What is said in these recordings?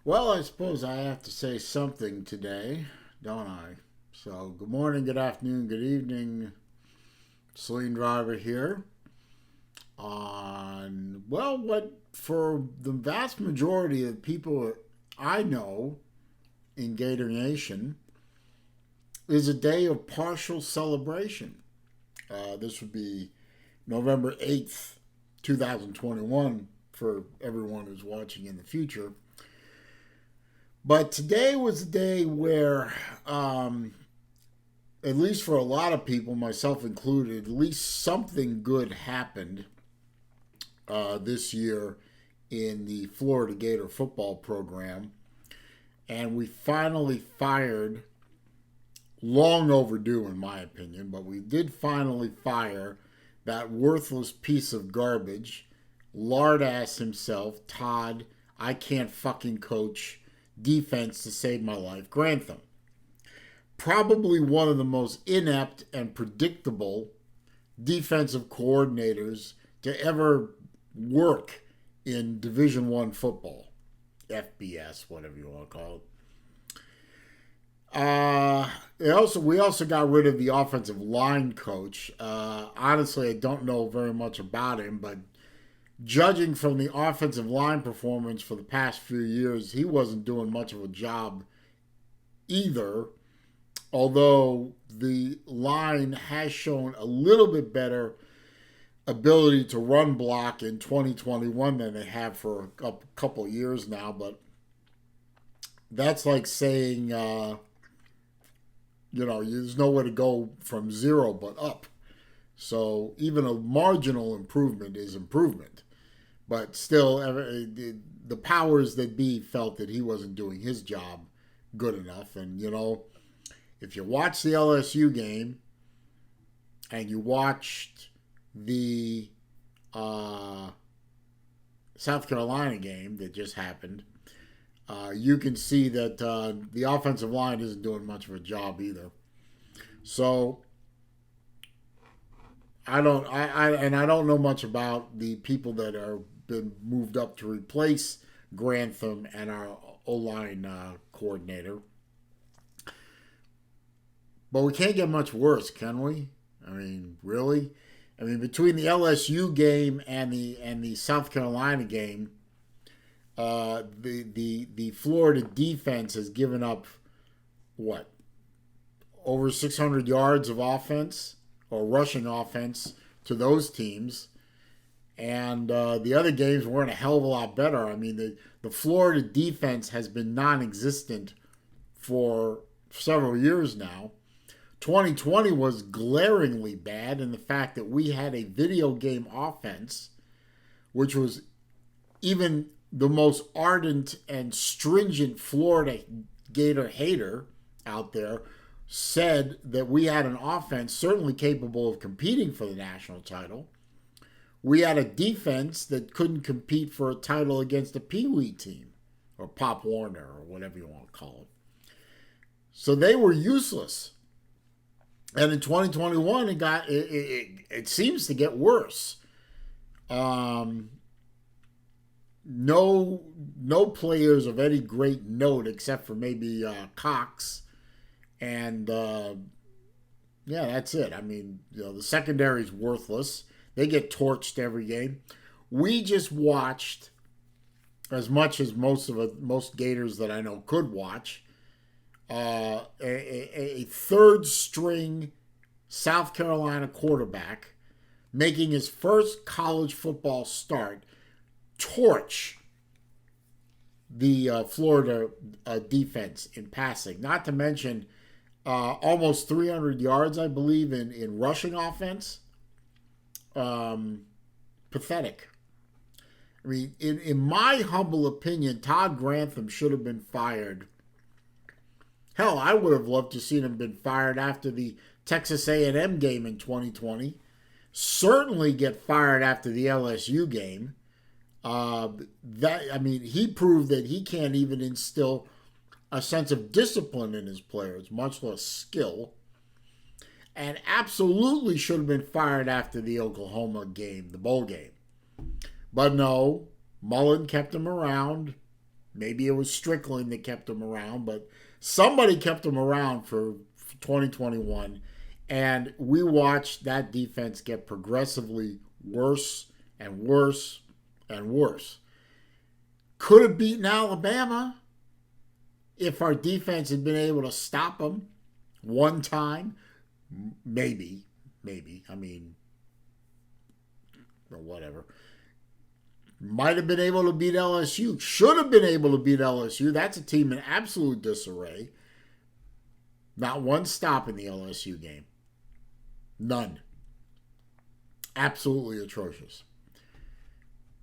Well, I suppose I have to say something today, don't I? So, good morning, good afternoon, good evening. Celine Driver here on, well, what for the vast majority of people I know in Gator Nation is a day of partial celebration. This would be November 8th, 2021, for everyone who's watching in the future. But today was a day where, at least for a lot of people, myself included, at least something good happened this year in the Florida Gator football program. And we finally fired, long overdue in my opinion, but we did finally fire that worthless piece of garbage, lard ass himself, Todd, I can't fucking coach defense to save my life, Grantham. Probably one of the most inept and predictable defensive coordinators to ever work in Division One football, FBS, whatever you want to call it. We also got rid of the offensive line coach. Honestly, I don't know very much about him, but judging from the offensive line performance for the past few years, he wasn't doing much of a job either. Although the line has shown a little bit better ability to run block in 2021 than they have for a couple years now. But that's like saying, there's nowhere to go from zero but up. So even a marginal improvement is improvement. But still, the powers that be felt that he wasn't doing his job good enough. And, if you watch the LSU game and you watched the South Carolina game that just happened, you can see that the offensive line isn't doing much of a job either. So I don't know much about the people that are been moved up to replace Grantham and our O-line coordinator. But we can't get much worse, can we? I mean, really? I mean, between the LSU game and the South Carolina game, the Florida defense has given up what, over 600 yards of offense or rushing offense to those teams. And the other games weren't a hell of a lot better. I mean, the Florida defense has been non-existent for several years now. 2020 was glaringly bad in the fact that we had a video game offense, which was even the most ardent and stringent Florida Gator hater out there said that we had an offense certainly capable of competing for the national title. We had a defense that couldn't compete for a title against a Pee Wee team or Pop Warner or whatever you want to call it. So they were useless. And in 2021, it seems to get worse. No players of any great note except for maybe Cox, and that's it. I mean, the secondary's worthless. They get torched every game. We just watched as much as most Gators that I know could watch. A third string South Carolina quarterback making his first college football start torch the Florida defense in passing. Not to mention almost 300 yards, I believe, in rushing offense. Pathetic. I mean, in my humble opinion, Todd Grantham should have been fired. Hell, I would have loved to seen him been fired after the Texas A&M game in 2020. Certainly get fired after the LSU game. He proved that he can't even instill a sense of discipline in his players, much less skill. And absolutely should have been fired after the Oklahoma game, the bowl game. But no, Mullen kept him around. Maybe it was Strickland that kept him around, but somebody kept him around for 2021. And we watched that defense get progressively worse and worse and worse. Could have beaten Alabama if our defense had been able to stop them one time. Maybe. I mean, or whatever. Might have been able to beat LSU. Should have been able to beat LSU. That's a team in absolute disarray. Not one stop in the LSU game. None. Absolutely atrocious.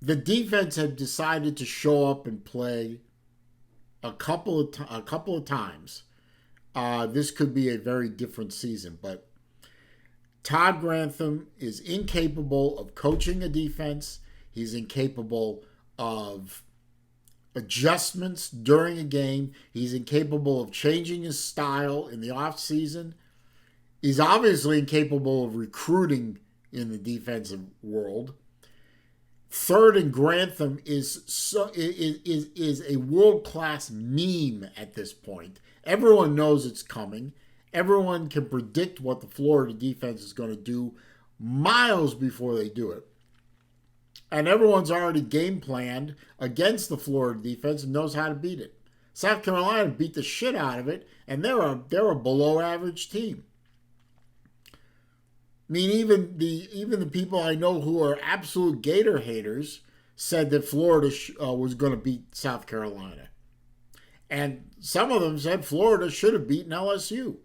The defense had decided to show up and play a couple of times. This could be a very different season, but Todd Grantham is incapable of coaching a defense. He's incapable of adjustments during a game. He's incapable of changing his style in the offseason. He's obviously incapable of recruiting in the defensive world. Third and Grantham is a world-class meme at this point. Everyone knows it's coming. Everyone can predict what the Florida defense is going to do miles before they do it. And everyone's already game planned against the Florida defense and knows how to beat it. South Carolina beat the shit out of it, and they're a below average team. I mean, even the people I know who are absolute Gator haters said that Florida was going to beat South Carolina. And some of them said Florida should have beaten LSU.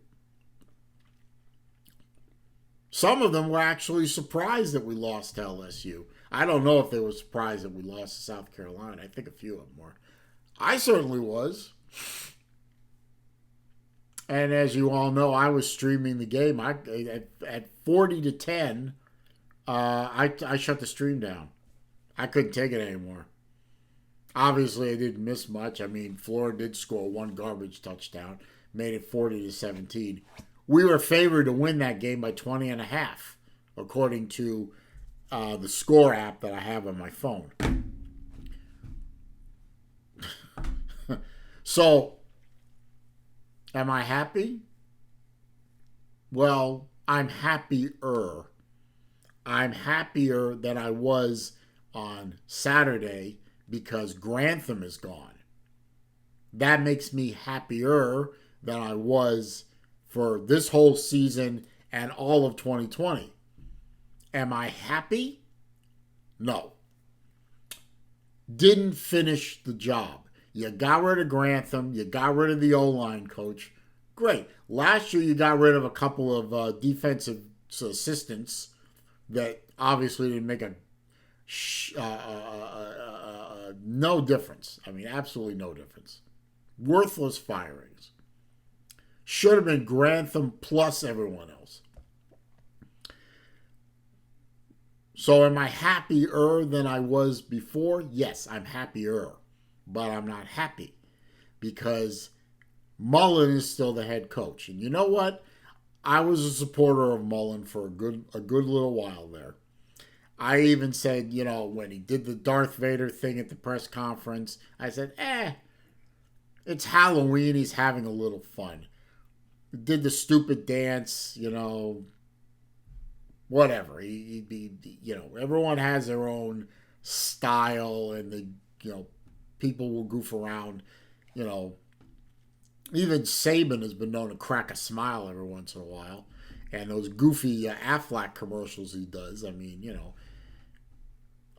Some of them were actually surprised that we lost to LSU. I don't know if they were surprised that we lost to South Carolina. I think a few of them were. I certainly was. And as you all know, I was streaming the game. At 40-10, I shut the stream down. I couldn't take it anymore. Obviously, I didn't miss much. I mean, Florida did score one garbage touchdown, made it 40-17. We were favored to win that game by 20.5, according to the score app that I have on my phone. So, am I happy? Well, I'm happier. I'm happier than I was on Saturday because Grantham is gone. That makes me happier than I was for this whole season and all of 2020. Am I happy? No. Didn't finish the job. You got rid of Grantham. You got rid of the O-line coach. Great. Last year you got rid of a couple of defensive assistants that obviously didn't make no difference. I mean, absolutely no difference. Worthless firings. Should have been Grantham plus everyone else. So am I happier than I was before? Yes, I'm happier. But I'm not happy because Mullen is still the head coach. And you know what? I was a supporter of Mullen for a good little while there. I even said, when he did the Darth Vader thing at the press conference, I said, it's Halloween. He's having a little fun. He did the stupid dance, whatever. Everyone has their own style and people will goof around, Even Saban has been known to crack a smile every once in a while. And those goofy Aflac commercials he does, I mean,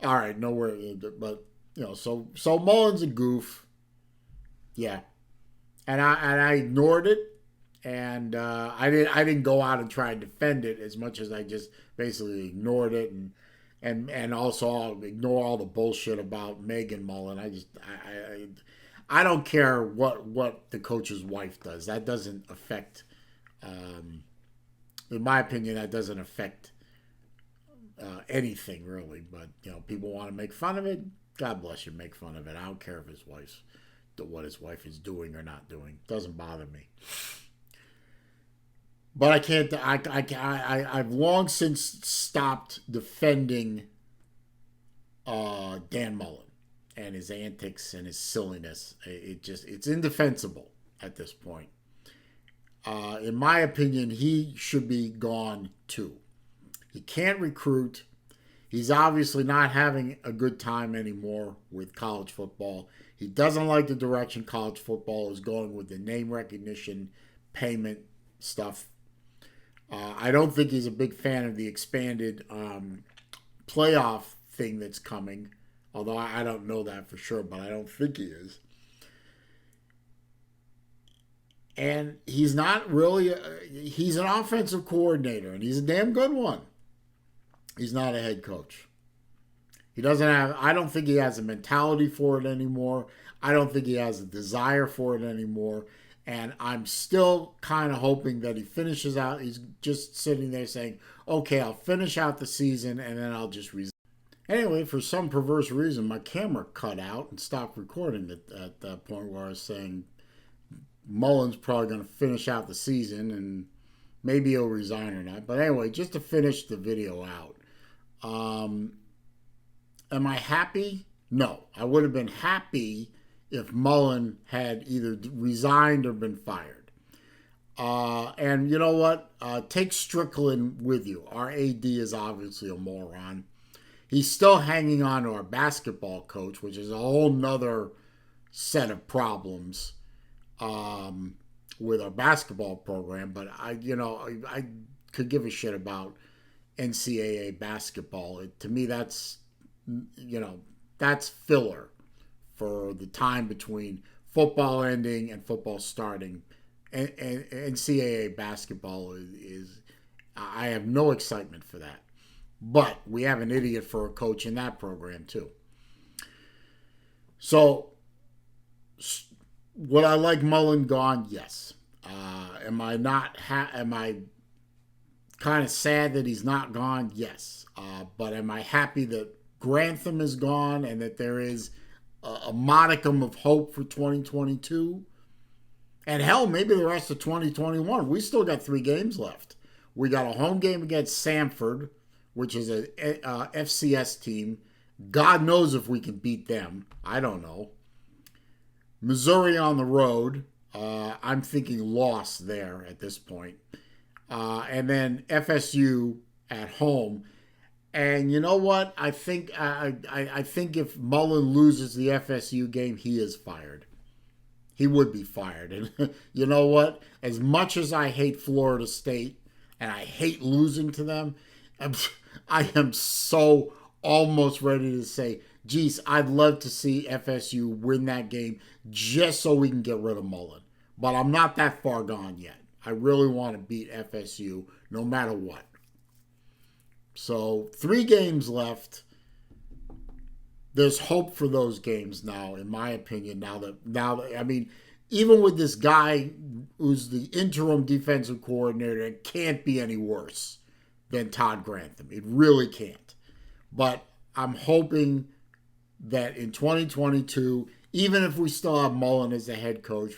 all right, nowhere, but, so Mullen's a goof. Yeah. And I ignored it. And I didn't go out and try and defend it as much as I just basically ignored it and also I'll ignore all the bullshit about Megan Mullen. I don't care what the coach's wife does. That doesn't affect, in my opinion, that doesn't affect anything really. But people want to make fun of it. God bless you, make fun of it. I don't care if what his wife is doing or not doing. It doesn't bother me. But I can't. I've long since stopped defending Dan Mullen, and his antics and his silliness. It's indefensible at this point. In my opinion, he should be gone too. He can't recruit. He's obviously not having a good time anymore with college football. He doesn't like the direction college football is going with the name recognition, payment stuff. I don't think he's a big fan of the expanded playoff thing that's coming, although I don't know that for sure, but I don't think he is. And he's not really, he's an offensive coordinator, and he's a damn good one. He's not a head coach. He doesn't have, I don't think he has a mentality for it anymore. I don't think he has a desire for it anymore. And I'm still kind of hoping that he finishes out. He's just sitting there saying, okay, I'll finish out the season and then I'll just resign. Anyway, for some perverse reason, my camera cut out and stopped recording at that point where I was saying Mullen's probably going to finish out the season and maybe he'll resign or not. But anyway, just to finish the video out, am I happy? No. I would have been happy if Mullen had either resigned or been fired. And you know what? Take Strickland with you. Our AD is obviously a moron. He's still hanging on to our basketball coach, which is a whole nother set of problems with our basketball program. But I could give a shit about NCAA basketball. To me, that's filler for the time between football ending and football starting. And NCAA basketball is I have no excitement for that. But we have an idiot for a coach in that program too. So, would I like Mullen gone? Yes. Am I not? Am I kind of sad that he's not gone? Yes. But am I happy that Grantham is gone and that there is a modicum of hope for 2022? And hell, maybe the rest of 2021. We still got 3 games left. We got a home game against Samford, which is a FCS team. God knows if we can beat them. I don't know. Missouri on the road. I'm thinking loss there at this point. And then FSU at home. And you know what? I think if Mullen loses the FSU game, he is fired. He would be fired. And you know what? As much as I hate Florida State and I hate losing to them, I am so almost ready to say, geez, I'd love to see FSU win that game just so we can get rid of Mullen. But I'm not that far gone yet. I really want to beat FSU no matter what. So 3 games left. There's hope for those games now, in my opinion. Now that I mean, even with this guy who's the interim defensive coordinator, it can't be any worse than Todd Grantham. It really can't. But I'm hoping that in 2022, even if we still have Mullen as the head coach,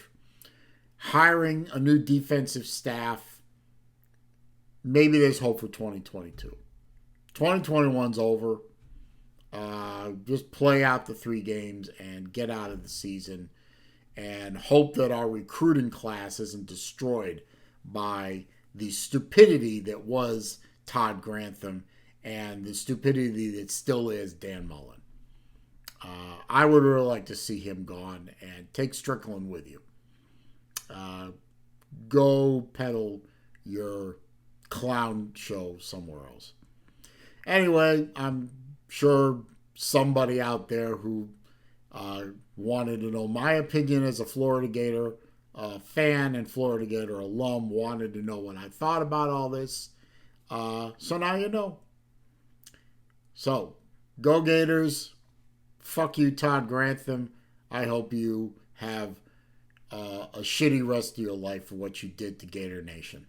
hiring a new defensive staff, maybe there's hope for 2022. 2021's over. Just play out the 3 games and get out of the season and hope that our recruiting class isn't destroyed by the stupidity that was Todd Grantham and the stupidity that still is Dan Mullen. I would really like to see him gone and take Strickland with you. Go peddle your clown show somewhere else. Anyway, I'm sure somebody out there who wanted to know my opinion as a Florida Gator fan and Florida Gator alum wanted to know what I thought about all this. So now you know. So, go Gators. Fuck you, Todd Grantham. I hope you have a shitty rest of your life for what you did to Gator Nation.